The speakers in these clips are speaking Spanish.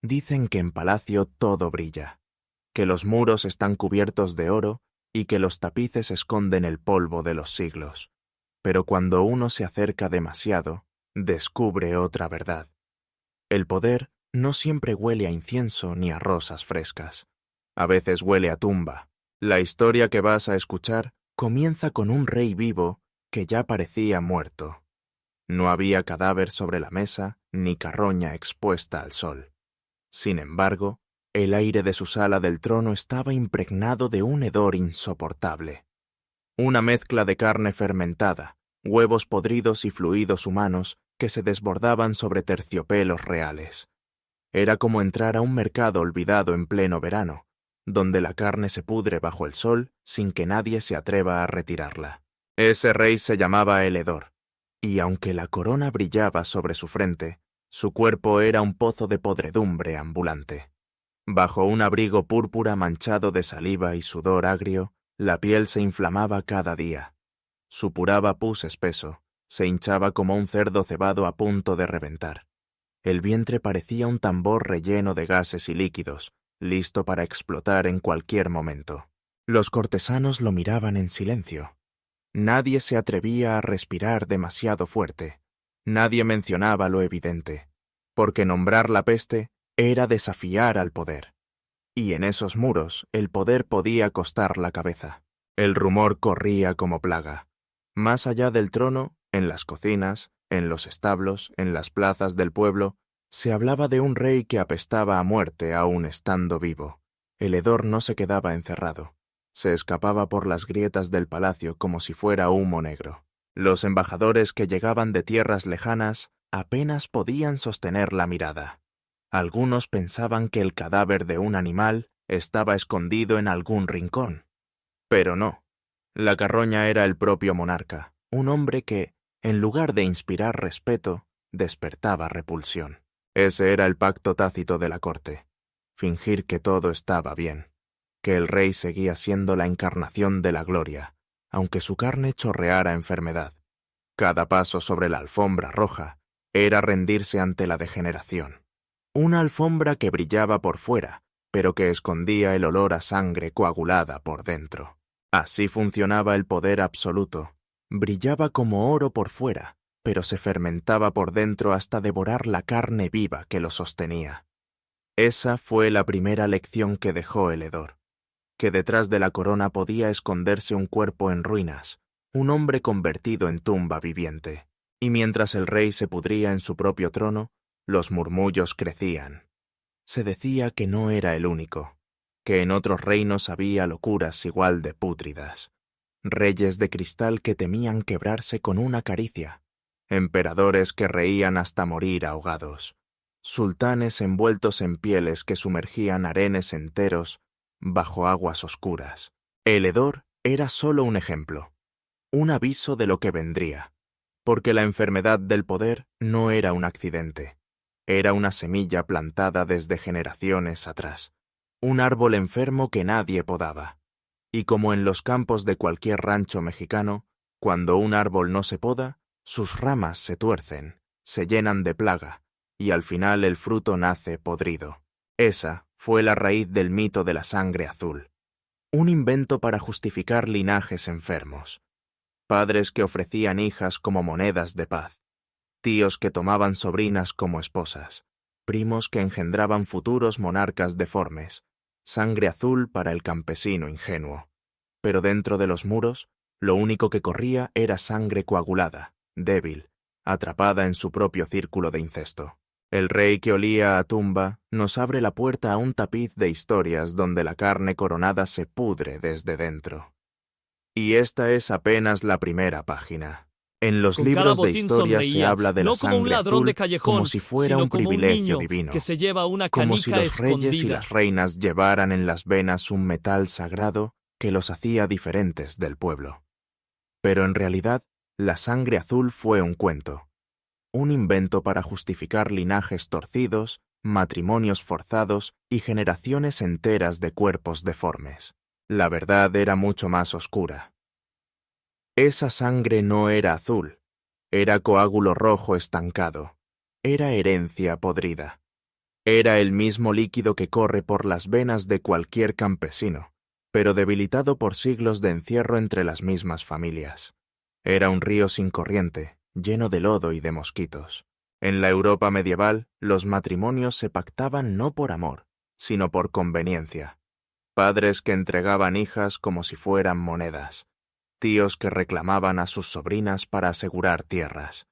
Dicen que en palacio todo brilla, que los muros están cubiertos de oro y que los tapices esconden el polvo de los siglos. Pero cuando uno se acerca demasiado, descubre otra verdad. El poder no siempre huele a incienso ni a rosas frescas. A veces huele a tumba. La historia que vas a escuchar comienza con un rey vivo que ya parecía muerto. No había cadáver sobre la mesa ni carroña expuesta al sol. Sin embargo, el aire de su sala del trono estaba impregnado de un hedor insoportable. Una mezcla de carne fermentada, huevos podridos y fluidos humanos que se desbordaban sobre terciopelos reales. Era como entrar a un mercado olvidado en pleno verano, donde la carne se pudre bajo el sol sin que nadie se atreva a retirarla. Ese rey se llamaba el hedor, y aunque la corona brillaba sobre su frente, su cuerpo era un pozo de podredumbre ambulante. Bajo un abrigo púrpura manchado de saliva y sudor agrio, la piel se inflamaba cada día. Supuraba pus espeso, se hinchaba como un cerdo cebado a punto de reventar. El vientre parecía un tambor relleno de gases y líquidos, listo para explotar en cualquier momento. Los cortesanos lo miraban en silencio. Nadie se atrevía a respirar demasiado fuerte. Nadie mencionaba lo evidente, porque nombrar la peste era desafiar al poder. Y en esos muros el poder podía costar la cabeza. El rumor corría como plaga. Más allá del trono, en las cocinas, en los establos, en las plazas del pueblo, se hablaba de un rey que apestaba a muerte aún estando vivo. El hedor no se quedaba encerrado. Se escapaba por las grietas del palacio como si fuera humo negro. Los embajadores que llegaban de tierras lejanas apenas podían sostener la mirada. Algunos pensaban que el cadáver de un animal estaba escondido en algún rincón. Pero no. La carroña era el propio monarca, un hombre que, en lugar de inspirar respeto, despertaba repulsión. Ese era el pacto tácito de la corte. Fingir que todo estaba bien, que el rey seguía siendo la encarnación de la gloria, aunque su carne chorreara enfermedad. Cada paso sobre la alfombra roja era rendirse ante la degeneración. Una alfombra que brillaba por fuera, pero que escondía el olor a sangre coagulada por dentro. Así funcionaba el poder absoluto. Brillaba como oro por fuera, pero se fermentaba por dentro hasta devorar la carne viva que lo sostenía. Esa fue la primera lección que dejó el hedor, que detrás de la corona podía esconderse un cuerpo en ruinas, un hombre convertido en tumba viviente. Y mientras el rey se pudría en su propio trono, los murmullos crecían. Se decía que no era el único, que en otros reinos había locuras igual de pútridas, reyes de cristal que temían quebrarse con una caricia, emperadores que reían hasta morir ahogados, sultanes envueltos en pieles que sumergían harenes enteros bajo aguas oscuras. El hedor era solo un ejemplo, un aviso de lo que vendría, porque la enfermedad del poder no era un accidente. Era una semilla plantada desde generaciones atrás, un árbol enfermo que nadie podaba. Y como en los campos de cualquier rancho mexicano, cuando un árbol no se poda, sus ramas se tuercen, se llenan de plaga, y al final el fruto nace podrido. Esa fue la raíz del mito de la sangre azul, un invento para justificar linajes enfermos, padres que ofrecían hijas como monedas de paz, tíos que tomaban sobrinas como esposas, primos que engendraban futuros monarcas deformes, sangre azul para el campesino ingenuo. Pero dentro de los muros, lo único que corría era sangre coagulada, débil, atrapada en su propio círculo de incesto. El rey que olía a tumba nos abre la puerta a un tapiz de historias donde la carne coronada se pudre desde dentro. Y esta es apenas la primera página. En los Con cada libros de botín historia se sonreía, habla de la no como un sangre ladrón de azul callejón, como si fuera sino un como un privilegio niño divino, que se lleva una como si canica los reyes y escondida. las reinas llevaran en las venas un metal sagrado que los hacía diferentes del pueblo. Pero en realidad, la sangre azul fue un cuento, un invento para justificar linajes torcidos, matrimonios forzados y generaciones enteras de cuerpos deformes. La verdad era mucho más oscura. Esa sangre no era azul, era coágulo rojo estancado, era herencia podrida. Era el mismo líquido que corre por las venas de cualquier campesino, pero debilitado por siglos de encierro entre las mismas familias. Era un río sin corriente, lleno de lodo y de mosquitos. En la Europa medieval, los matrimonios se pactaban no por amor, sino por conveniencia. Padres que entregaban hijas como si fueran monedas. Tíos que reclamaban a sus sobrinas para asegurar tierras.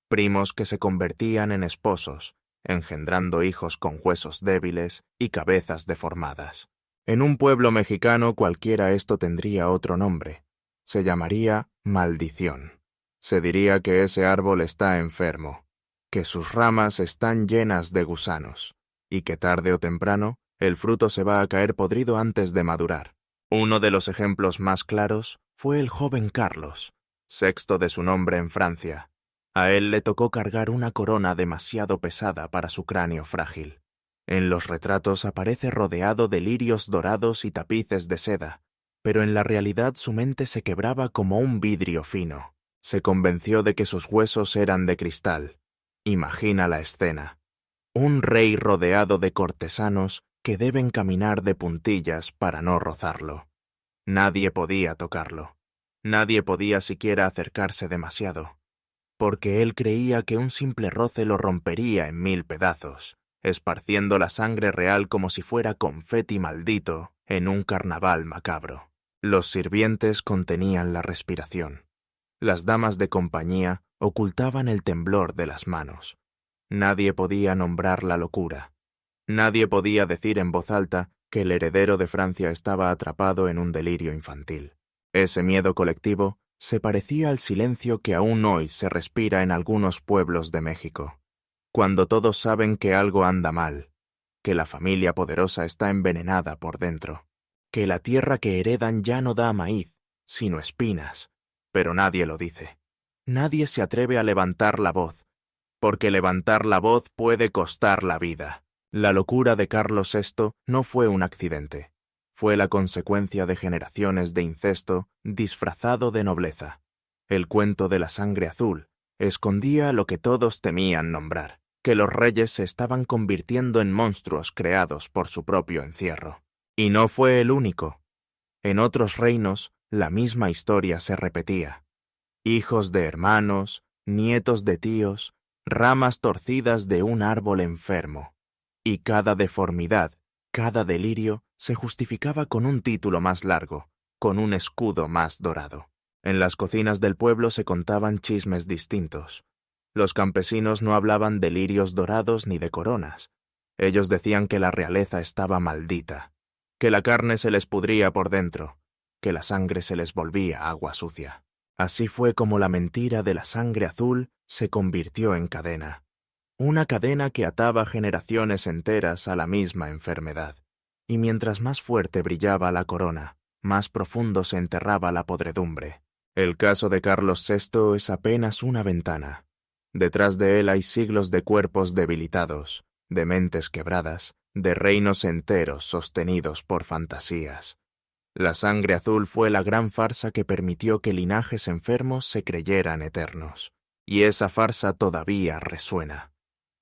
Primos que se convertían en esposos, engendrando hijos con huesos débiles y cabezas deformadas. En un pueblo mexicano cualquiera esto tendría otro nombre. Se llamaría maldición. Se diría que ese árbol está enfermo, que sus ramas están llenas de gusanos, y que tarde o temprano el fruto se va a caer podrido antes de madurar. Uno de los ejemplos más claros fue el joven Carlos, sexto de su nombre en Francia. A él le tocó cargar una corona demasiado pesada para su cráneo frágil. En los retratos aparece rodeado de lirios dorados y tapices de seda, pero en la realidad su mente se quebraba como un vidrio fino. Se convenció de que sus huesos eran de cristal. Imagina la escena. Un rey rodeado de cortesanos que deben caminar de puntillas para no rozarlo. Nadie podía tocarlo. Nadie podía siquiera acercarse demasiado, porque él creía que un simple roce lo rompería en 1000 pedazos, esparciendo la sangre real como si fuera confeti maldito en un carnaval macabro. Los sirvientes contenían la respiración. Las damas de compañía ocultaban el temblor de las manos. Nadie podía nombrar la locura. Nadie podía decir en voz alta que el heredero de Francia estaba atrapado en un delirio infantil. Ese miedo colectivo se parecía al silencio que aún hoy se respira en algunos pueblos de México, cuando todos saben que algo anda mal, que la familia poderosa está envenenada por dentro, que la tierra que heredan ya no da maíz, sino espinas, pero nadie lo dice. Nadie se atreve a levantar la voz, porque levantar la voz puede costar la vida. La locura de Carlos VI no fue un accidente. Fue la consecuencia de generaciones de incesto disfrazado de nobleza. El cuento de la sangre azul escondía lo que todos temían nombrar, que los reyes se estaban convirtiendo en monstruos creados por su propio encierro. Y no fue el único. En otros reinos, la misma historia se repetía. Hijos de hermanos, nietos de tíos, ramas torcidas de un árbol enfermo. Y cada deformidad, cada delirio, se justificaba con un título más largo, con un escudo más dorado. En las cocinas del pueblo se contaban chismes distintos. Los campesinos no hablaban de lirios dorados ni de coronas. Ellos decían que la realeza estaba maldita, que la carne se les pudría por dentro, que la sangre se les volvía agua sucia. Así fue como la mentira de la sangre azul se convirtió en cadena. Una cadena que ataba generaciones enteras a la misma enfermedad. Y mientras más fuerte brillaba la corona, más profundo se enterraba la podredumbre. El caso de Carlos VI es apenas una ventana. Detrás de él hay siglos de cuerpos debilitados, de mentes quebradas, de reinos enteros sostenidos por fantasías. La sangre azul fue la gran farsa que permitió que linajes enfermos se creyeran eternos. Y esa farsa todavía resuena,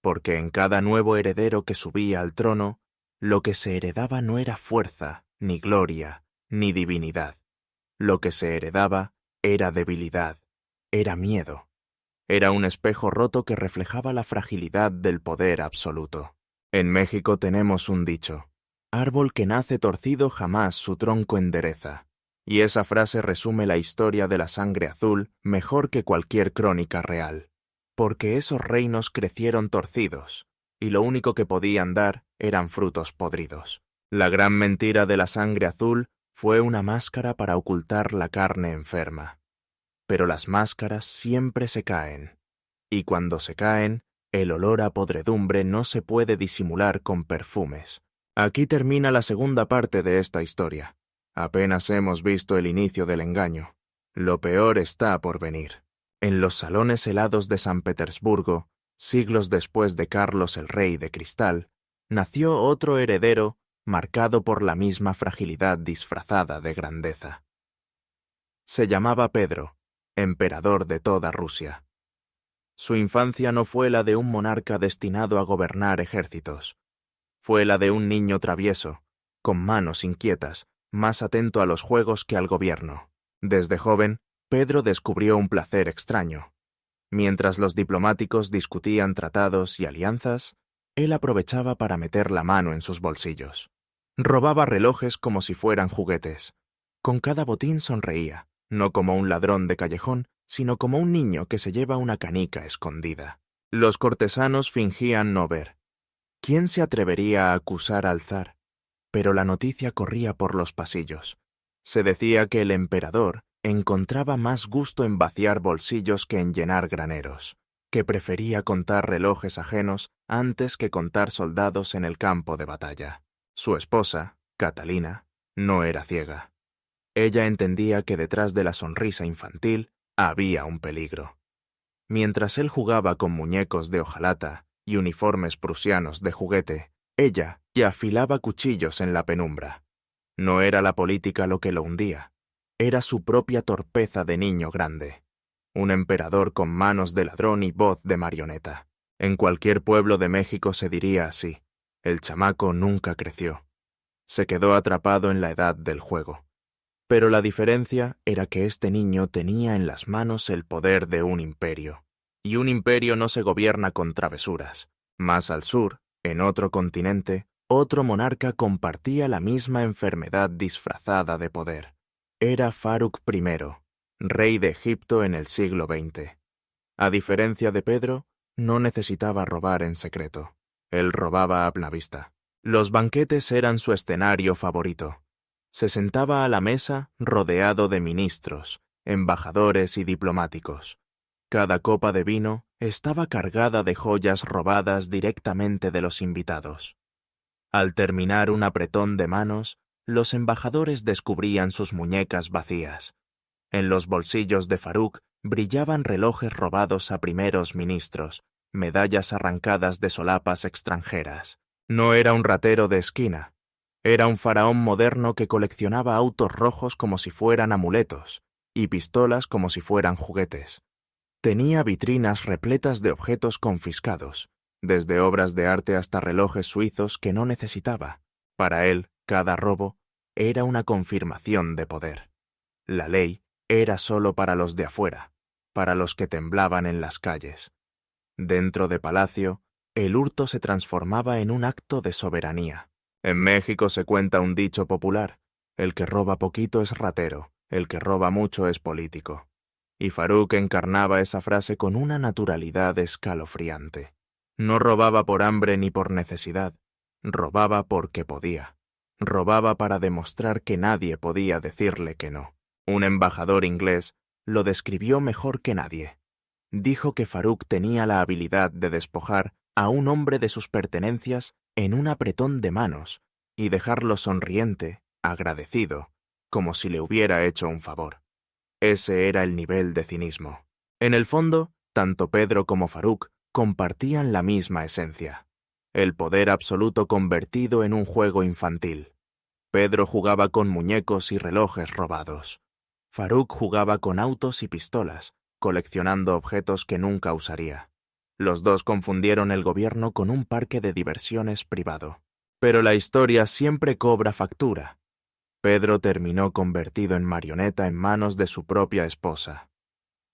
porque en cada nuevo heredero que subía al trono, lo que se heredaba no era fuerza, ni gloria, ni divinidad. Lo que se heredaba era debilidad, era miedo. Era un espejo roto que reflejaba la fragilidad del poder absoluto. En México tenemos un dicho: árbol que nace torcido jamás su tronco endereza. Y esa frase resume la historia de la sangre azul mejor que cualquier crónica real. Porque esos reinos crecieron torcidos, y lo único que podían dar eran frutos podridos. La gran mentira de la sangre azul fue una máscara para ocultar la carne enferma. Pero las máscaras siempre se caen, y cuando se caen, el olor a podredumbre no se puede disimular con perfumes. Aquí termina la segunda parte de esta historia. Apenas hemos visto el inicio del engaño. Lo peor está por venir. En los salones helados de San Petersburgo, siglos después de Carlos el Rey de Cristal, nació otro heredero marcado por la misma fragilidad disfrazada de grandeza. Se llamaba Pedro, emperador de toda Rusia. Su infancia no fue la de un monarca destinado a gobernar ejércitos, Fue la de un niño travieso, con manos inquietas, más atento a los juegos que al gobierno. Desde joven, Pedro descubrió un placer extraño. Mientras los diplomáticos discutían tratados y alianzas, él aprovechaba para meter la mano en sus bolsillos. Robaba relojes como si fueran juguetes. Con cada botín sonreía, no como un ladrón de callejón, sino como un niño que se lleva una canica escondida. Los cortesanos fingían no ver. ¿Quién se atrevería a acusar al zar? Pero la noticia corría por los pasillos. Se decía que el emperador encontraba más gusto en vaciar bolsillos que en llenar graneros, que prefería contar relojes ajenos antes que contar soldados en el campo de batalla. Su esposa, Catalina, no era ciega. Ella entendía que detrás de la sonrisa infantil había un peligro. Mientras él jugaba con muñecos de hojalata y uniformes prusianos de juguete, ella ya afilaba cuchillos en la penumbra. No era la política lo que lo hundía, era su propia torpeza de niño grande. Un emperador con manos de ladrón y voz de marioneta. En cualquier pueblo de México se diría así: el chamaco nunca creció. Se quedó atrapado en la edad del juego. Pero la diferencia era que este niño tenía en las manos el poder de un imperio. Y un imperio no se gobierna con travesuras. Más al sur, en otro continente, otro monarca compartía la misma enfermedad disfrazada de poder. Era Farouk I, rey de Egipto en el siglo XX. A diferencia de Pedro, no necesitaba robar en secreto. Él robaba a la vista. Los banquetes eran su escenario favorito. Se sentaba a la mesa rodeado de ministros, embajadores y diplomáticos. Cada copa de vino estaba cargada de joyas robadas directamente de los invitados. Al terminar un apretón de manos, los embajadores descubrían sus muñecas vacías. En los bolsillos de Farouk brillaban relojes robados a primeros ministros, medallas arrancadas de solapas extranjeras. No era un ratero de esquina. Era un faraón moderno que coleccionaba autos rojos como si fueran amuletos y pistolas como si fueran juguetes. Tenía vitrinas repletas de objetos confiscados, desde obras de arte hasta relojes suizos que no necesitaba. Para él, cada robo era una confirmación de poder. La ley era solo para los de afuera, para los que temblaban en las calles. Dentro de palacio, el hurto se transformaba en un acto de soberanía. En México se cuenta un dicho popular: el que roba poquito es ratero, el que roba mucho es político. Y Farouk encarnaba esa frase con una naturalidad escalofriante. No robaba por hambre ni por necesidad, robaba porque podía. Robaba para demostrar que nadie podía decirle que no. Un embajador inglés lo describió mejor que nadie. Dijo que Farouk tenía la habilidad de despojar a un hombre de sus pertenencias en un apretón de manos y dejarlo sonriente, agradecido, como si le hubiera hecho un favor. Ese era el nivel de cinismo. En el fondo, tanto Pedro como Farouk compartían la misma esencia: el poder absoluto convertido en un juego infantil. Pedro jugaba con muñecos y relojes robados. Farouk jugaba con autos y pistolas, coleccionando objetos que nunca usaría. Los dos confundieron el gobierno con un parque de diversiones privado. Pero la historia siempre cobra factura. Pedro terminó convertido en marioneta en manos de su propia esposa.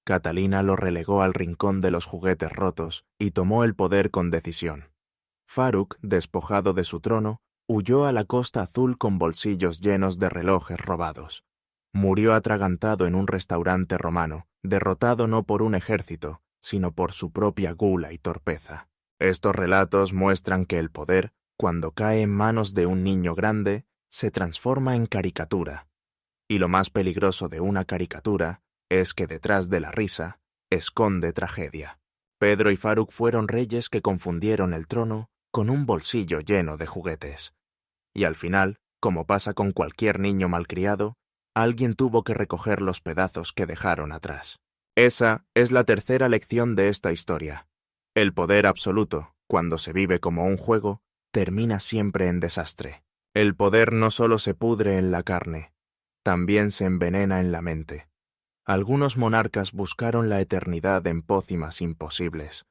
Catalina lo relegó al rincón de los juguetes rotos y tomó el poder con decisión. Farouk, despojado de su trono, huyó a la Costa Azul con bolsillos llenos de relojes robados. Murió atragantado en un restaurante romano, derrotado no por un ejército, sino por su propia gula y torpeza. Estos relatos muestran que el poder, cuando cae en manos de un niño grande, se transforma en caricatura. Y lo más peligroso de una caricatura es que detrás de la risa esconde tragedia. Pedro y Farouk fueron reyes que confundieron el trono con un bolsillo lleno de juguetes. Y al final, como pasa con cualquier niño malcriado, alguien tuvo que recoger los pedazos que dejaron atrás. Esa es la tercera lección de esta historia. El poder absoluto, cuando se vive como un juego, termina siempre en desastre. El poder no solo se pudre en la carne, también se envenena en la mente. Algunos monarcas buscaron la eternidad en pócimas imposibles.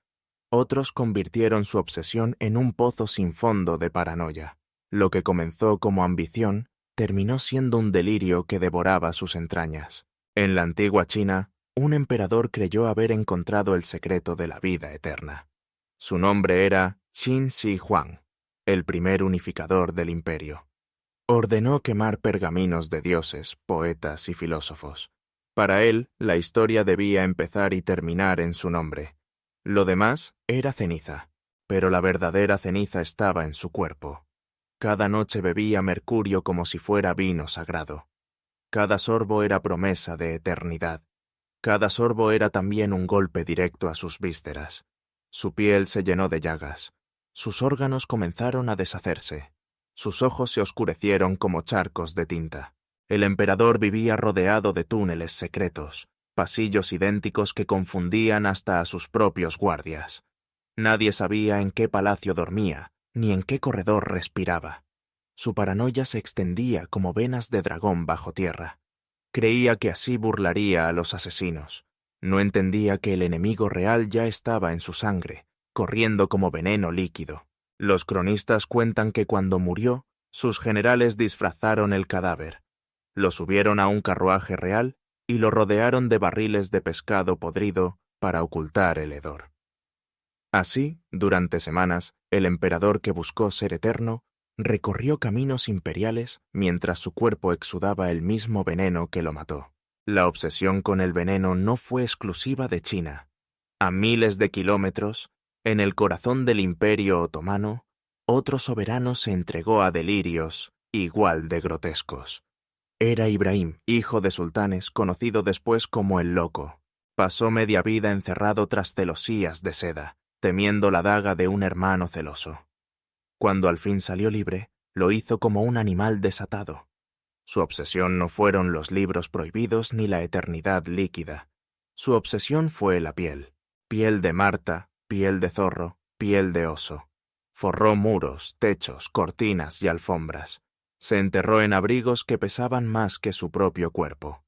Otros convirtieron su obsesión en un pozo sin fondo de paranoia. Lo que comenzó como ambición terminó siendo un delirio que devoraba sus entrañas. En la antigua China, un emperador creyó haber encontrado el secreto de la vida eterna. Su nombre era Qin Shi Huang, el primer unificador del imperio. Ordenó quemar pergaminos de dioses, poetas y filósofos. Para él, la historia debía empezar y terminar en su nombre. Lo demás era ceniza, pero la verdadera ceniza estaba en su cuerpo. Cada noche bebía mercurio como si fuera vino sagrado. Cada sorbo era promesa de eternidad. Cada sorbo era también un golpe directo a sus vísceras. Su piel se llenó de llagas. Sus órganos comenzaron a deshacerse. Sus ojos se oscurecieron como charcos de tinta. El emperador vivía rodeado de túneles secretos, pasillos idénticos que confundían hasta a sus propios guardias. Nadie sabía en qué palacio dormía, ni en qué corredor respiraba. Su paranoia se extendía como venas de dragón bajo tierra. Creía que así burlaría a los asesinos. No entendía que el enemigo real ya estaba en su sangre, corriendo como veneno líquido. Los cronistas cuentan que cuando murió, sus generales disfrazaron el cadáver. Lo subieron a un carruaje real y lo rodearon de barriles de pescado podrido para ocultar el hedor. Así, durante semanas, el emperador que buscó ser eterno recorrió caminos imperiales mientras su cuerpo exudaba el mismo veneno que lo mató. La obsesión con el veneno no fue exclusiva de China. A miles de kilómetros, en el corazón del Imperio Otomano, otro soberano se entregó a delirios igual de grotescos. Era Ibrahim, hijo de sultanes, conocido después como el Loco. Pasó media vida encerrado tras celosías de seda, temiendo la daga de un hermano celoso. Cuando al fin salió libre, lo hizo como un animal desatado. Su obsesión no fueron los libros prohibidos ni la eternidad líquida. Su obsesión fue la piel. Piel de marta, piel de zorro, piel de oso. Forró muros, techos, cortinas y alfombras. Se enterró en abrigos que pesaban más que su propio cuerpo.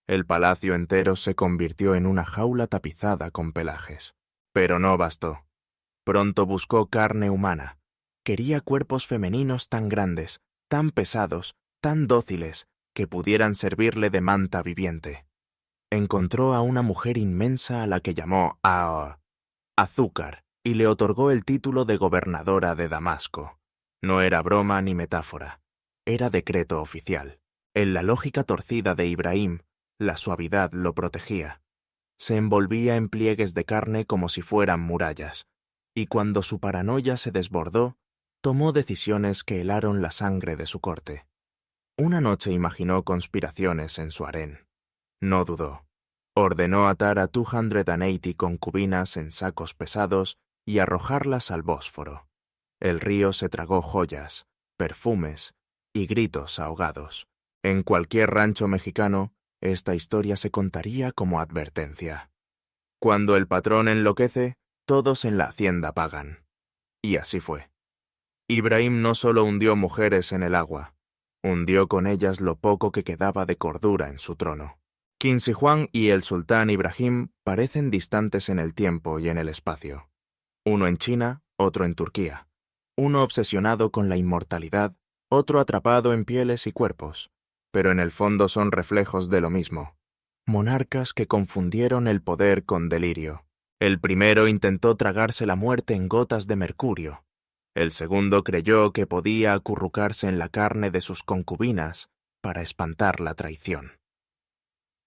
El palacio entero se convirtió en una jaula tapizada con pelajes. Pero no bastó. Pronto buscó carne humana. Quería cuerpos femeninos tan grandes, tan pesados, tan dóciles, que pudieran servirle de manta viviente. Encontró a una mujer inmensa a la que llamó Azúcar y le otorgó el título de gobernadora de Damasco. No era broma ni metáfora, era decreto oficial. En la lógica torcida de Ibrahim, la suavidad lo protegía. Se envolvía en pliegues de carne como si fueran murallas, y cuando su paranoia se desbordó, tomó decisiones que helaron la sangre de su corte. Una noche imaginó conspiraciones en su harén. No dudó. Ordenó atar a 280 concubinas en sacos pesados y arrojarlas al Bósforo. El río se tragó joyas, perfumes y gritos ahogados. En cualquier rancho mexicano, esta historia se contaría como advertencia. Cuando el patrón enloquece, todos en la hacienda pagan. Y así fue. Ibrahim no solo hundió mujeres en el agua, hundió con ellas lo poco que quedaba de cordura en su trono. Qin Shi Huang y el sultán Ibrahim parecen distantes en el tiempo y en el espacio. Uno en China, otro en Turquía. Uno obsesionado con la inmortalidad, otro atrapado en pieles y cuerpos. Pero en el fondo son reflejos de lo mismo. Monarcas que confundieron el poder con delirio. El primero intentó tragarse la muerte en gotas de mercurio. El segundo creyó que podía acurrucarse en la carne de sus concubinas para espantar la traición.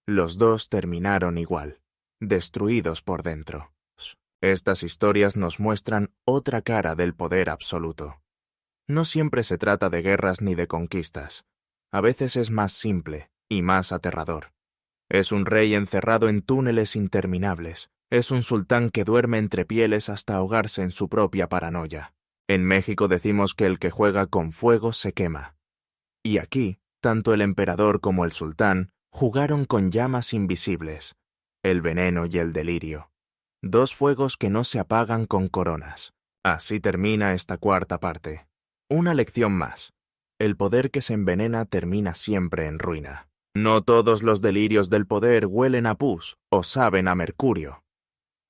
Los dos terminaron igual, destruidos por dentro. Estas historias nos muestran otra cara del poder absoluto. No siempre se trata de guerras ni de conquistas. A veces es más simple y más aterrador. Es un rey encerrado en túneles interminables. Es un sultán que duerme entre pieles hasta ahogarse en su propia paranoia. En México decimos que el que juega con fuego se quema. Y aquí, tanto el emperador como el sultán jugaron con llamas invisibles, el veneno y el delirio. Dos fuegos que no se apagan con coronas. Así termina esta cuarta parte. Una lección más. El poder que se envenena termina siempre en ruina. No todos los delirios del poder huelen a pus o saben a mercurio.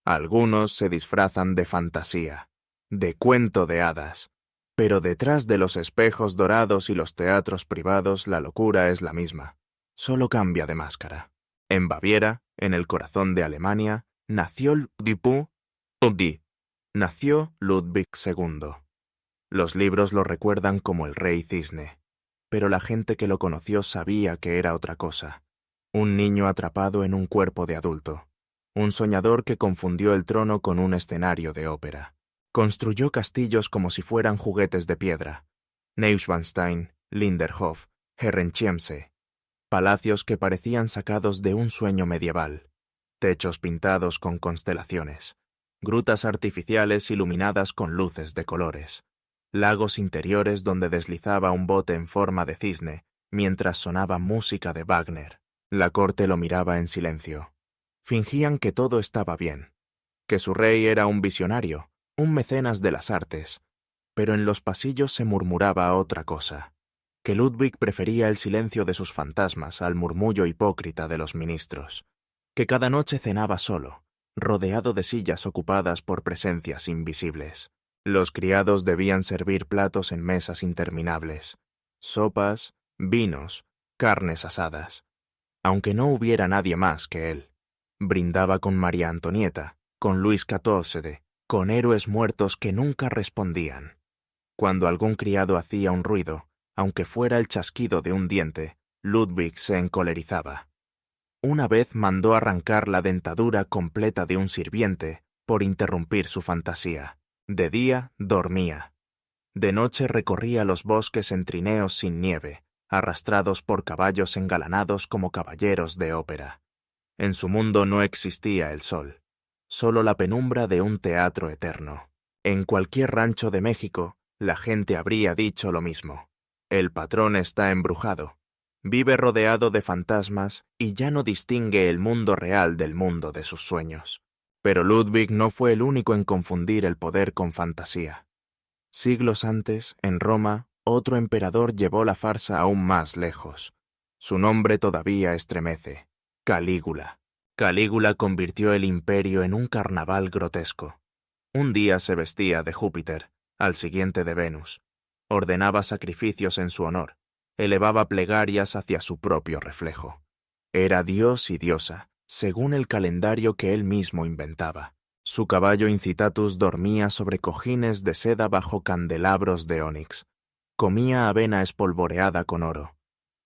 Algunos se disfrazan de fantasía, de cuento de hadas, pero detrás de los espejos dorados y los teatros privados la locura es la misma, solo cambia de máscara. En Baviera, en el corazón de Alemania, nació Ludwig II. Los libros lo recuerdan como el rey cisne, pero la gente que lo conoció sabía que era otra cosa. Un niño atrapado en un cuerpo de adulto. Un soñador que confundió el trono con un escenario de ópera. Construyó castillos como si fueran juguetes de piedra. Neuschwanstein, Linderhof, Herrenchiemsee. Palacios que parecían sacados de un sueño medieval. Techos pintados con constelaciones. Grutas artificiales iluminadas con luces de colores. Lagos interiores donde deslizaba un bote en forma de cisne, mientras sonaba música de Wagner. La corte lo miraba en silencio. Fingían que todo estaba bien, que su rey era un visionario, un mecenas de las artes, pero en los pasillos se murmuraba otra cosa, que Ludwig prefería el silencio de sus fantasmas al murmullo hipócrita de los ministros, que cada noche cenaba solo, rodeado de sillas ocupadas por presencias invisibles. Los criados debían servir platos en mesas interminables, sopas, vinos, carnes asadas, aunque no hubiera nadie más que él. Brindaba con María Antonieta, con Luis XIV, con héroes muertos que nunca respondían. Cuando algún criado hacía un ruido, aunque fuera el chasquido de un diente, Ludwig se encolerizaba. Una vez mandó arrancar la dentadura completa de un sirviente por interrumpir su fantasía. De día dormía. De noche recorría los bosques en trineos sin nieve, arrastrados por caballos engalanados como caballeros de ópera. En su mundo no existía el sol, solo la penumbra de un teatro eterno. En cualquier rancho de México, la gente habría dicho lo mismo. El patrón está embrujado, vive rodeado de fantasmas y ya no distingue el mundo real del mundo de sus sueños. Pero Ludwig no fue el único en confundir el poder con fantasía. Siglos antes, en Roma, otro emperador llevó la farsa aún más lejos. Su nombre todavía estremece. Calígula. Calígula convirtió el imperio en un carnaval grotesco. Un día se vestía de Júpiter, al siguiente de Venus. Ordenaba sacrificios en su honor, elevaba plegarias hacia su propio reflejo. Era dios y diosa, según el calendario que él mismo inventaba. Su caballo Incitatus dormía sobre cojines de seda bajo candelabros de ónix. Comía avena espolvoreada con oro.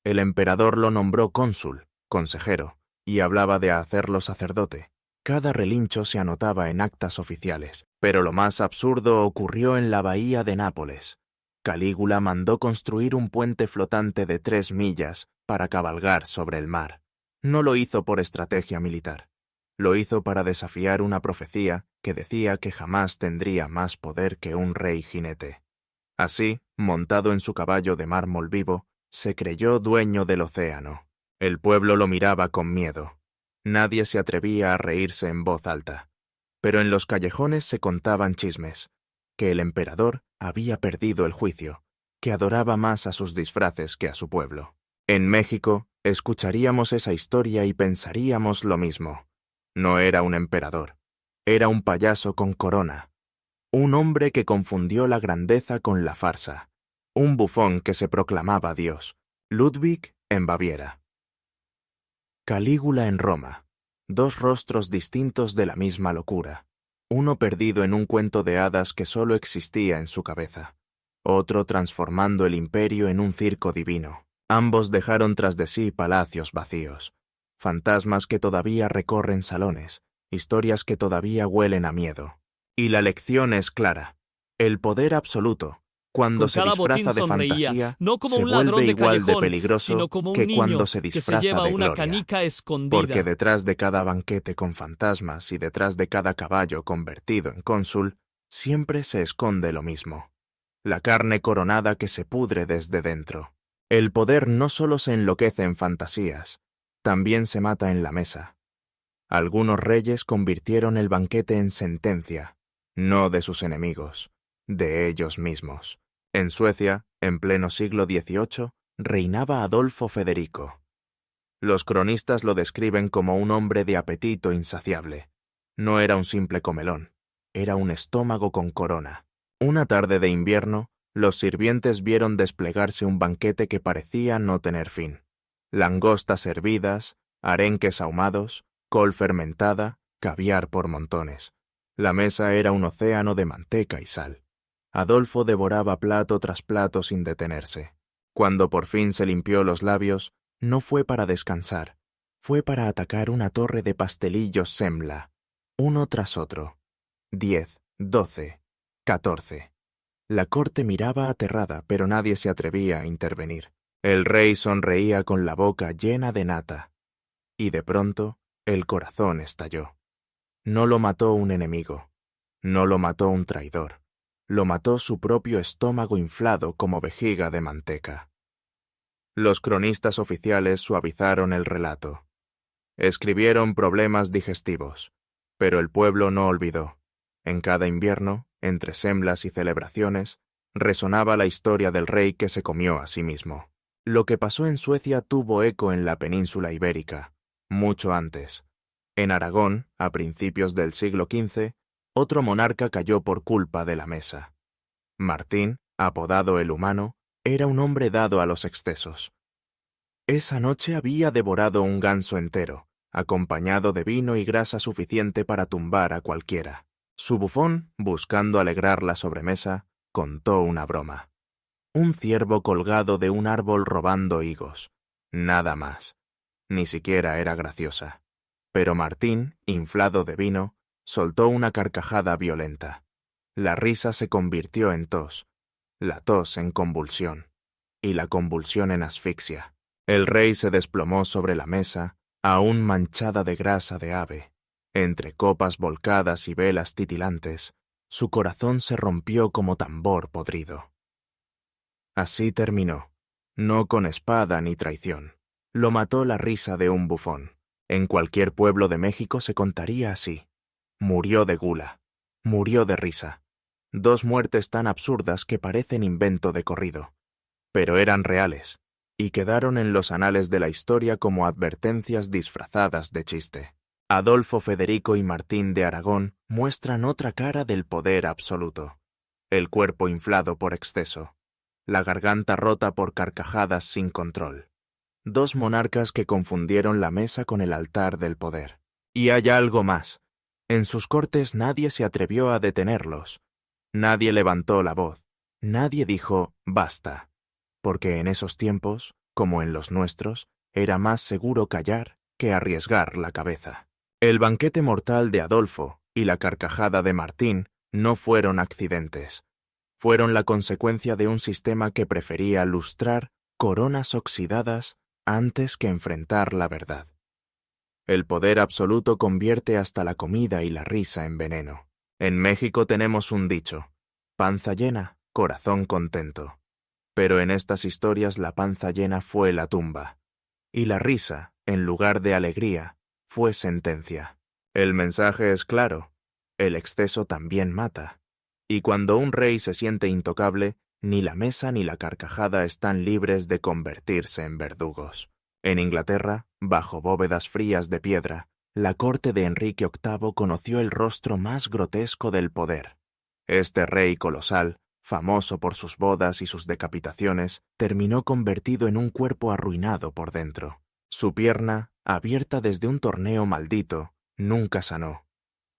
El emperador lo nombró cónsul, consejero, y hablaba de hacerlo sacerdote. Cada relincho se anotaba en actas oficiales, pero lo más absurdo ocurrió en la bahía de Nápoles. Calígula mandó construir un puente flotante de 3 millas para cabalgar sobre el mar. No lo hizo por estrategia militar. Lo hizo para desafiar una profecía que decía que jamás tendría más poder que un rey jinete. Así, montado en su caballo de mármol vivo, se creyó dueño del océano. El pueblo lo miraba con miedo. Nadie se atrevía a reírse en voz alta. Pero en los callejones se contaban chismes, que el emperador había perdido el juicio, que adoraba más a sus disfraces que a su pueblo. En México, escucharíamos esa historia y pensaríamos lo mismo. No era un emperador, era un payaso con corona. Un hombre que confundió la grandeza con la farsa. Un bufón que se proclamaba Dios. Ludwig en Baviera. Calígula en Roma. 2 rostros distintos de la misma locura. Uno perdido en un cuento de hadas que solo existía en su cabeza. Otro transformando el imperio en un circo divino. Ambos dejaron tras de sí palacios vacíos. Fantasmas que todavía recorren salones. Historias que todavía huelen a miedo. Y la lección es clara. El poder absoluto, cuando se disfraza de fantasía, no como se un ladrón vuelve de igual de callejón, peligroso sino como un que niño cuando se que se disfraza lleva de una gloria. canica escondida. Porque detrás de cada banquete con fantasmas y detrás de cada caballo convertido en cónsul, siempre se esconde lo mismo. La carne coronada que se pudre desde dentro. El poder no solo se enloquece en fantasías, también se mata en la mesa. Algunos reyes convirtieron el banquete en sentencia, no de sus enemigos, de ellos mismos. En Suecia, en pleno siglo XVIII, reinaba Adolfo Federico. Los cronistas lo describen como un hombre de apetito insaciable. No era un simple comelón, era un estómago con corona. Una tarde de invierno, los sirvientes vieron desplegarse un banquete que parecía no tener fin. Langostas hervidas, arenques ahumados, col fermentada, caviar por montones. La mesa era un océano de manteca y sal. Adolfo devoraba plato tras plato sin detenerse. Cuando por fin se limpió los labios, no fue para descansar, fue para atacar una torre de pastelillos sembla, uno tras otro. 10, 12, 14. La corte miraba aterrada, pero nadie se atrevía a intervenir. El rey sonreía con la boca llena de nata. Y de pronto, el corazón estalló. No lo mató un enemigo, no lo mató un traidor, lo mató su propio estómago inflado como vejiga de manteca. Los cronistas oficiales suavizaron el relato. Escribieron problemas digestivos, pero el pueblo no olvidó. En cada invierno, entre semblas y celebraciones, resonaba la historia del rey que se comió a sí mismo. Lo que pasó en Suecia tuvo eco en la península ibérica, mucho antes. En Aragón, a principios del siglo XV, otro monarca cayó por culpa de la mesa. Martín, apodado el Humano, era un hombre dado a los excesos. Esa noche había devorado un ganso entero, acompañado de vino y grasa suficiente para tumbar a cualquiera. Su bufón, buscando alegrar la sobremesa, contó una broma. Un ciervo colgado de un árbol robando higos. Nada más. Ni siquiera era graciosa. Pero Martín, inflado de vino, soltó una carcajada violenta. La risa se convirtió en tos, la tos en convulsión, y la convulsión en asfixia. El rey se desplomó sobre la mesa, aún manchada de grasa de ave. Entre copas volcadas y velas titilantes, su corazón se rompió como tambor podrido. Así terminó, no con espada ni traición. Lo mató la risa de un bufón. En cualquier pueblo de México se contaría así. Murió de gula, murió de risa. Dos muertes tan absurdas que parecen invento de corrido. Pero eran reales, y quedaron en los anales de la historia como advertencias disfrazadas de chiste. Adolfo Federico y Martín de Aragón muestran otra cara del poder absoluto. El cuerpo inflado por exceso, la garganta rota por carcajadas sin control. Dos monarcas que confundieron la mesa con el altar del poder. Y hay algo más. En sus cortes nadie se atrevió a detenerlos. Nadie levantó la voz. Nadie dijo «basta», porque en esos tiempos, como en los nuestros, era más seguro callar que arriesgar la cabeza. El banquete mortal de Adolfo y la carcajada de Martín no fueron accidentes. Fueron la consecuencia de un sistema que prefería lustrar coronas oxidadas antes que enfrentar la verdad. El poder absoluto convierte hasta la comida y la risa en veneno. En México tenemos un dicho: panza llena, corazón contento. Pero en estas historias la panza llena fue la tumba, y la risa, en lugar de alegría, fue sentencia. El mensaje es claro: el exceso también mata. Y cuando un rey se siente intocable, ni la mesa ni la carcajada están libres de convertirse en verdugos. En Inglaterra, bajo bóvedas frías de piedra, la corte de Enrique VIII conoció el rostro más grotesco del poder. Este rey colosal, famoso por sus bodas y sus decapitaciones, terminó convertido en un cuerpo arruinado por dentro. Su pierna, abierta desde un torneo maldito, nunca sanó.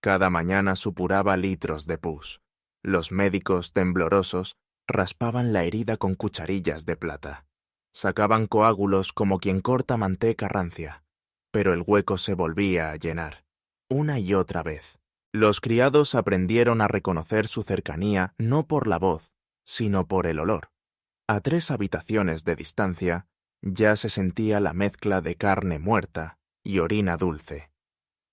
Cada mañana supuraba litros de pus. Los médicos, temblorosos, raspaban la herida con cucharillas de plata. Sacaban coágulos como quien corta manteca rancia, pero el hueco se volvía a llenar, una y otra vez. Los criados aprendieron a reconocer su cercanía no por la voz, sino por el olor. A 3 habitaciones de distancia, ya se sentía la mezcla de carne muerta y orina dulce.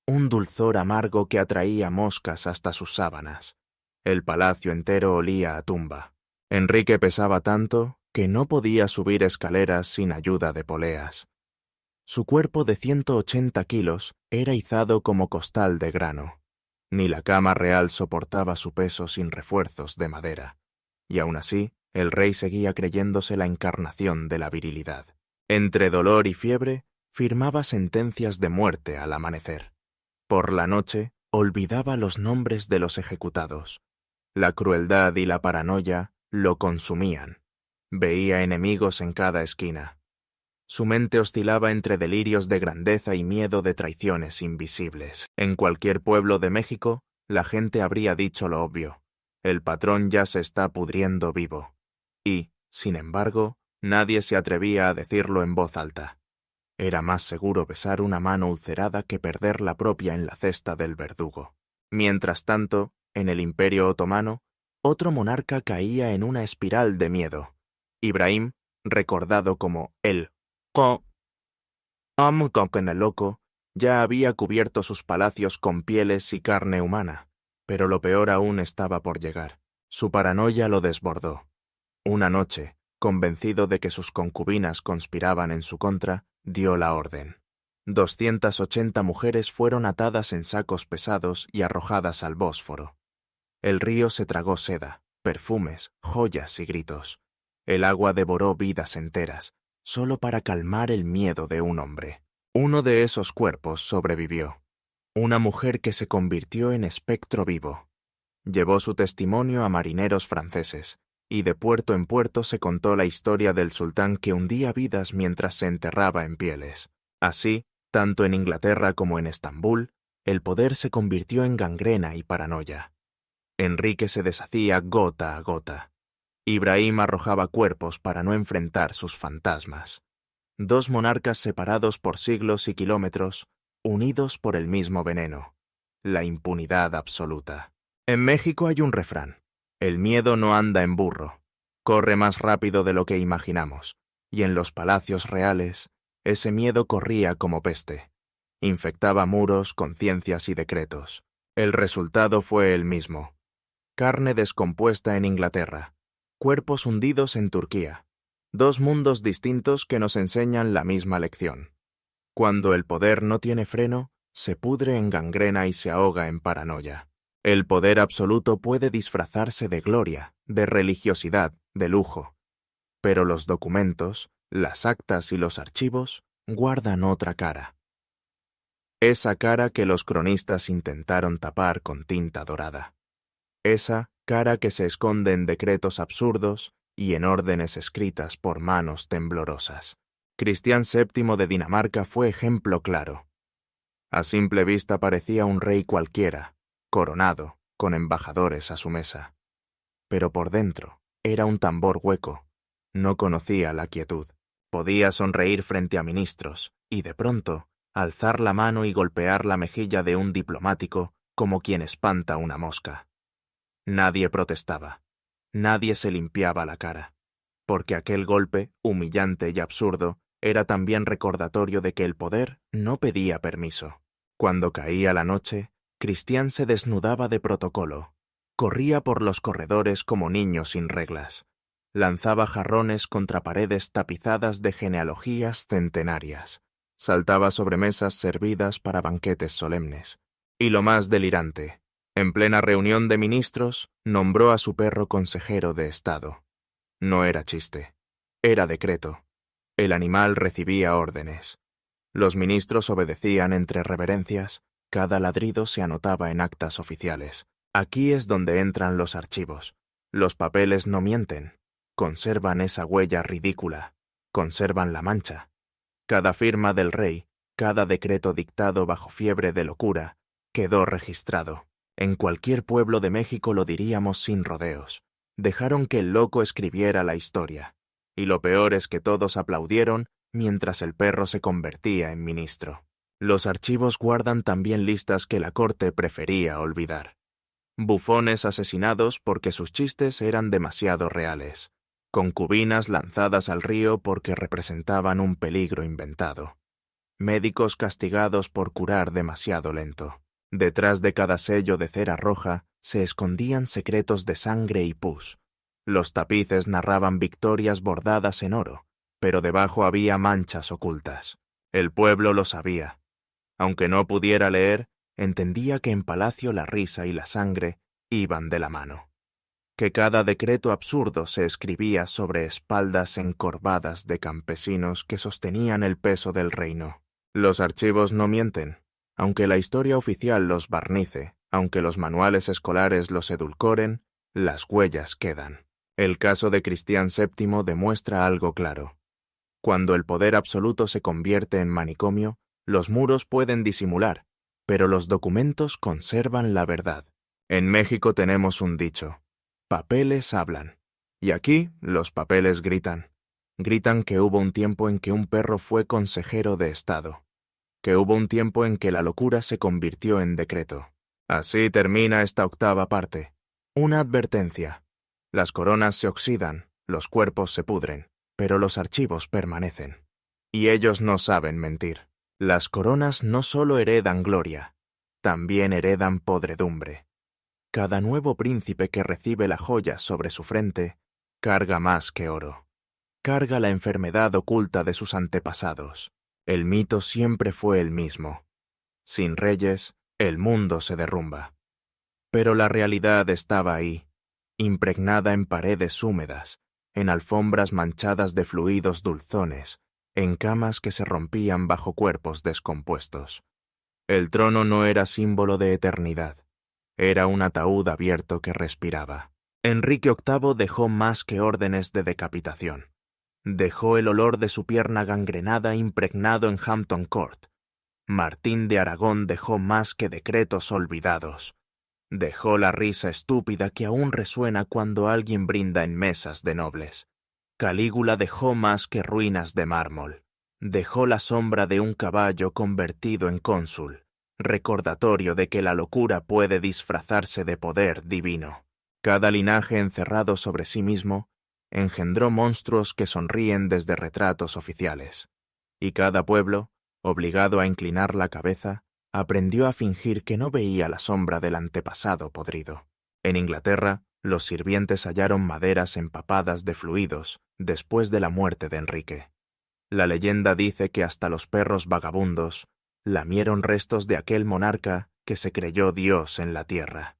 Un dulzor amargo que atraía moscas hasta sus sábanas. El palacio entero olía a tumba. Enrique pesaba tanto que no podía subir escaleras sin ayuda de poleas. Su cuerpo de 180 kilos era izado como costal de grano. Ni la cama real soportaba su peso sin refuerzos de madera. Y aún así, el rey seguía creyéndose la encarnación de la virilidad. Entre dolor y fiebre, firmaba sentencias de muerte al amanecer. Por la noche, olvidaba los nombres de los ejecutados. La crueldad y la paranoia lo consumían. Veía enemigos en cada esquina. Su mente oscilaba entre delirios de grandeza y miedo de traiciones invisibles. En cualquier pueblo de México, la gente habría dicho lo obvio. El patrón ya se está pudriendo vivo. Y, sin embargo, nadie se atrevía a decirlo en voz alta. Era más seguro besar una mano ulcerada que perder la propia en la cesta del verdugo. Mientras tanto, en el Imperio Otomano, otro monarca caía en una espiral de miedo. Ibrahim, recordado como el el loco, ya había cubierto sus palacios con pieles y carne humana, pero lo peor aún estaba por llegar. Su paranoia lo desbordó. Una noche, convencido de que sus concubinas conspiraban en su contra, dio la orden. 280 mujeres fueron atadas en sacos pesados y arrojadas al Bósforo. El río se tragó seda, perfumes, joyas y gritos. El agua devoró vidas enteras, solo para calmar el miedo de un hombre. Uno de esos cuerpos sobrevivió. Una mujer que se convirtió en espectro vivo. Llevó su testimonio a marineros franceses, y de puerto en puerto se contó la historia del sultán que hundía vidas mientras se enterraba en pieles. Así, tanto en Inglaterra como en Estambul, el poder se convirtió en gangrena y paranoia. Enrique se deshacía gota a gota. Ibrahim arrojaba cuerpos para no enfrentar sus fantasmas. Dos monarcas separados por siglos y kilómetros, unidos por el mismo veneno, la impunidad absoluta. En México hay un refrán: el miedo no anda en burro, corre más rápido de lo que imaginamos, y en los palacios reales, ese miedo corría como peste. Infectaba muros, conciencias y decretos. El resultado fue el mismo: carne descompuesta en Inglaterra, cuerpos hundidos en Turquía. Dos mundos distintos que nos enseñan la misma lección. Cuando el poder no tiene freno, se pudre en gangrena y se ahoga en paranoia. El poder absoluto puede disfrazarse de gloria, de religiosidad, de lujo. Pero los documentos, las actas y los archivos guardan otra cara. Esa cara que los cronistas intentaron tapar con tinta dorada. Esa cara que se esconde en decretos absurdos y en órdenes escritas por manos temblorosas. Cristián VII de Dinamarca fue ejemplo claro. A simple vista parecía un rey cualquiera, coronado, con embajadores a su mesa. Pero por dentro era un tambor hueco. No conocía la quietud. Podía sonreír frente a ministros y, de pronto, alzar la mano y golpear la mejilla de un diplomático como quien espanta una mosca. Nadie protestaba. Nadie se limpiaba la cara, porque aquel golpe, humillante y absurdo, era también recordatorio de que el poder no pedía permiso. Cuando caía la noche, Cristián se desnudaba de protocolo, corría por los corredores como niño sin reglas, lanzaba jarrones contra paredes tapizadas de genealogías centenarias, saltaba sobre mesas servidas para banquetes solemnes. Y lo más delirante, en plena reunión de ministros, nombró a su perro consejero de Estado. No era chiste, era decreto. El animal recibía órdenes. Los ministros obedecían entre reverencias, cada ladrido se anotaba en actas oficiales. Aquí es donde entran los archivos. Los papeles no mienten, conservan esa huella ridícula, conservan la mancha. Cada firma del rey, cada decreto dictado bajo fiebre de locura, quedó registrado. En cualquier pueblo de México lo diríamos sin rodeos. Dejaron que el loco escribiera la historia. Y lo peor es que todos aplaudieron mientras el perro se convertía en ministro. Los archivos guardan también listas que la corte prefería olvidar. Bufones asesinados porque sus chistes eran demasiado reales. Concubinas lanzadas al río porque representaban un peligro inventado. Médicos castigados por curar demasiado lento. Detrás de cada sello de cera roja se escondían secretos de sangre y pus. Los tapices narraban victorias bordadas en oro, pero debajo había manchas ocultas. El pueblo lo sabía. Aunque no pudiera leer, entendía que en palacio la risa y la sangre iban de la mano. Que cada decreto absurdo se escribía sobre espaldas encorvadas de campesinos que sostenían el peso del reino. Los archivos no mienten. Aunque la historia oficial los barnice, aunque los manuales escolares los edulcoren, las huellas quedan. El caso de Cristián VII demuestra algo claro. Cuando el poder absoluto se convierte en manicomio, los muros pueden disimular, pero los documentos conservan la verdad. En México tenemos un dicho: papeles hablan. Y aquí los papeles gritan. Gritan que hubo un tiempo en que un perro fue consejero de Estado, que hubo un tiempo en que la locura se convirtió en decreto. Así termina esta octava parte. Una advertencia. Las coronas se oxidan, los cuerpos se pudren, pero los archivos permanecen. Y ellos no saben mentir. Las coronas no solo heredan gloria, también heredan podredumbre. Cada nuevo príncipe que recibe la joya sobre su frente carga más que oro. Carga la enfermedad oculta de sus antepasados. El mito siempre fue el mismo. Sin reyes, el mundo se derrumba. Pero la realidad estaba ahí, impregnada en paredes húmedas, en alfombras manchadas de fluidos dulzones, en camas que se rompían bajo cuerpos descompuestos. El trono no era símbolo de eternidad, era un ataúd abierto que respiraba. Enrique VIII dejó más que órdenes de decapitación. Dejó el olor de su pierna gangrenada impregnado en Hampton Court. Martín de Aragón dejó más que decretos olvidados. Dejó la risa estúpida que aún resuena cuando alguien brinda en mesas de nobles. Calígula dejó más que ruinas de mármol. Dejó la sombra de un caballo convertido en cónsul, recordatorio de que la locura puede disfrazarse de poder divino. Cada linaje encerrado sobre sí mismo engendró monstruos que sonríen desde retratos oficiales. Y cada pueblo, obligado a inclinar la cabeza, aprendió a fingir que no veía la sombra del antepasado podrido. En Inglaterra, los sirvientes hallaron maderas empapadas de fluidos después de la muerte de Enrique. La leyenda dice que hasta los perros vagabundos lamieron restos de aquel monarca que se creyó Dios en la tierra.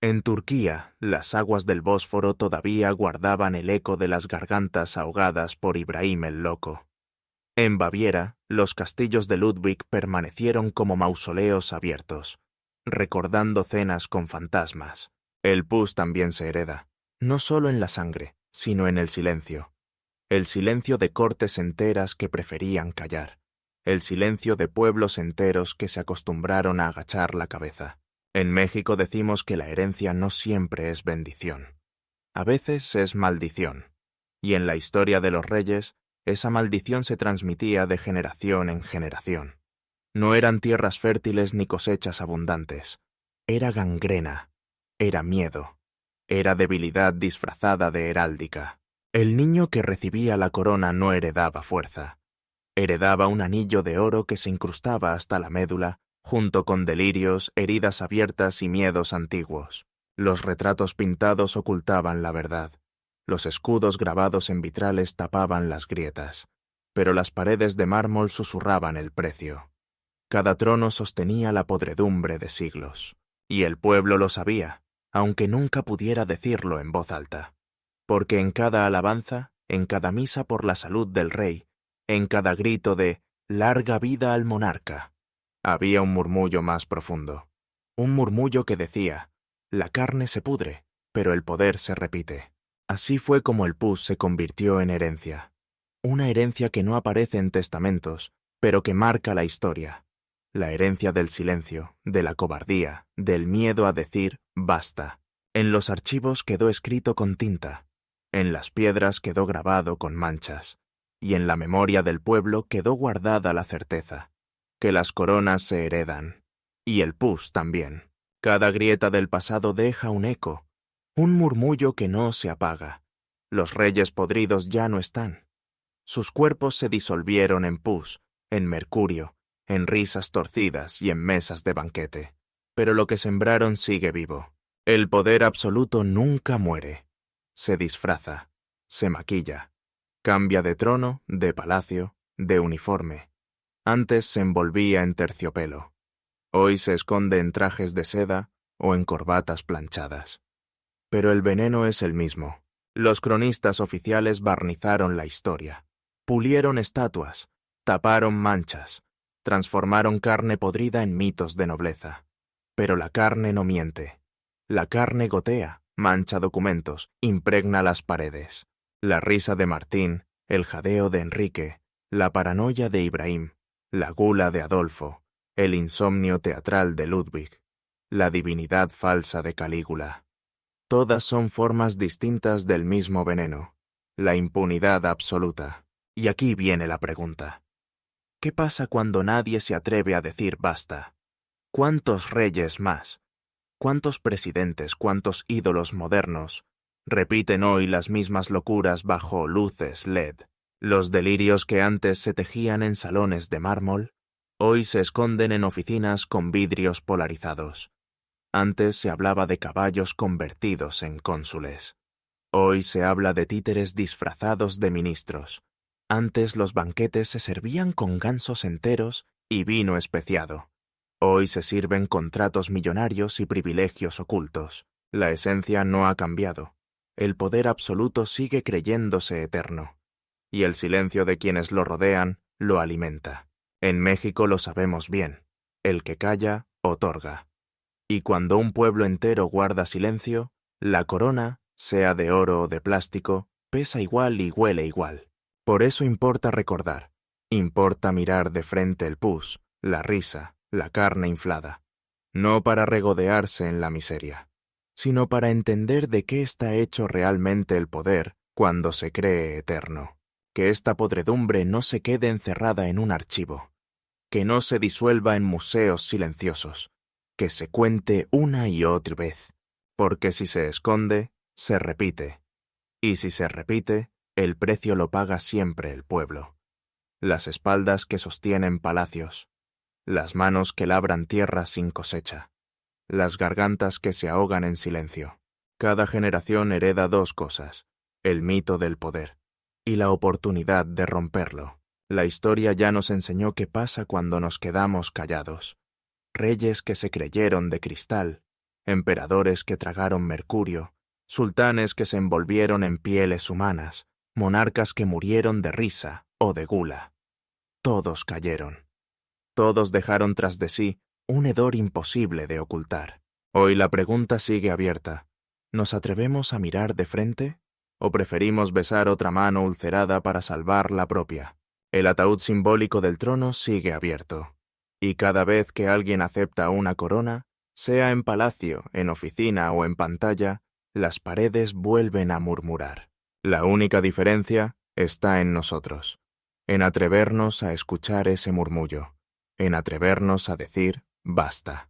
En Turquía, las aguas del Bósforo todavía guardaban el eco de las gargantas ahogadas por Ibrahim el Loco. En Baviera, los castillos de Ludwig permanecieron como mausoleos abiertos, recordando cenas con fantasmas. El pus también se hereda, no solo en la sangre, sino en el silencio. El silencio de cortes enteras que preferían callar. El silencio de pueblos enteros que se acostumbraron a agachar la cabeza. En México decimos que la herencia no siempre es bendición. A veces es maldición. Y en la historia de los reyes, esa maldición se transmitía de generación en generación. No eran tierras fértiles ni cosechas abundantes. Era gangrena. Era miedo. Era debilidad disfrazada de heráldica. El niño que recibía la corona no heredaba fuerza. Heredaba un anillo de oro que se incrustaba hasta la médula, junto con delirios, heridas abiertas y miedos antiguos. Los retratos pintados ocultaban la verdad. Los escudos grabados en vitrales tapaban las grietas, pero las paredes de mármol susurraban el precio. Cada trono sostenía la podredumbre de siglos, y el pueblo lo sabía, aunque nunca pudiera decirlo en voz alta. Porque en cada alabanza, en cada misa por la salud del rey, en cada grito de «larga vida al monarca», había un murmullo más profundo. Un murmullo que decía, la carne se pudre, pero el poder se repite. Así fue como el pus se convirtió en herencia. Una herencia que no aparece en testamentos, pero que marca la historia. La herencia del silencio, de la cobardía, del miedo a decir basta. En los archivos quedó escrito con tinta. En las piedras quedó grabado con manchas. Y en la memoria del pueblo quedó guardada la certeza. Que las coronas se heredan, y el pus también. Cada grieta del pasado deja un eco, un murmullo que no se apaga. Los reyes podridos ya no están. Sus cuerpos se disolvieron en pus, en mercurio, en risas torcidas y en mesas de banquete. Pero lo que sembraron sigue vivo. El poder absoluto nunca muere. Se disfraza, se maquilla, cambia de trono, de palacio, de uniforme. Antes se envolvía en terciopelo. Hoy se esconde en trajes de seda o en corbatas planchadas. Pero el veneno es el mismo. Los cronistas oficiales barnizaron la historia. Pulieron estatuas, taparon manchas, Transformaron carne podrida en mitos de nobleza. Pero la carne no miente. La carne gotea, mancha documentos, impregna las paredes. La risa de Martín, el jadeo de Enrique, la paranoia de Ibrahim, la gula de Adolfo, el insomnio teatral de Ludwig, la divinidad falsa de Calígula. Todas son formas distintas del mismo veneno, la impunidad absoluta. Y aquí viene la pregunta. ¿Qué pasa cuando nadie se atreve a decir basta? ¿Cuántos reyes más? ¿Cuántos presidentes, cuántos ídolos modernos repiten hoy las mismas locuras bajo luces LED? Los delirios que antes se tejían en salones de mármol, hoy se esconden en oficinas con vidrios polarizados. Antes se hablaba de caballos convertidos en cónsules. Hoy se habla de títeres disfrazados de ministros. Antes los banquetes se servían con gansos enteros y vino especiado. Hoy se sirven contratos millonarios y privilegios ocultos. La esencia no ha cambiado. El poder absoluto sigue creyéndose eterno. Y el silencio de quienes lo rodean lo alimenta. En México lo sabemos bien. El que calla, otorga. Y cuando un pueblo entero guarda silencio, la corona, sea de oro o de plástico, pesa igual y huele igual. Por eso importa recordar. Importa mirar de frente el pus, la risa, la carne inflada. No para regodearse en la miseria, sino para entender de qué está hecho realmente el poder cuando se cree eterno. Que esta podredumbre no se quede encerrada en un archivo, que no se disuelva en museos silenciosos, que se cuente una y otra vez, porque si se esconde, se repite, y si se repite, el precio lo paga siempre el pueblo. Las espaldas que sostienen palacios, las manos que labran tierra sin cosecha, las gargantas que se ahogan en silencio. Cada generación hereda dos cosas, el mito del poder y la oportunidad de romperlo. La historia ya nos enseñó qué pasa cuando nos quedamos callados. Reyes que se creyeron de cristal, emperadores que tragaron mercurio, sultanes que se envolvieron en pieles humanas, monarcas que murieron de risa o de gula. Todos cayeron. Todos dejaron tras de sí un hedor imposible de ocultar. Hoy la pregunta sigue abierta. ¿Nos atrevemos a mirar de frente? ¿O preferimos besar otra mano ulcerada para salvar la propia? El ataúd simbólico del trono sigue abierto. Y cada vez que alguien acepta una corona, sea en palacio, en oficina o en pantalla, las paredes vuelven a murmurar. La única diferencia está en nosotros, en atrevernos a escuchar ese murmullo, en atrevernos a decir basta.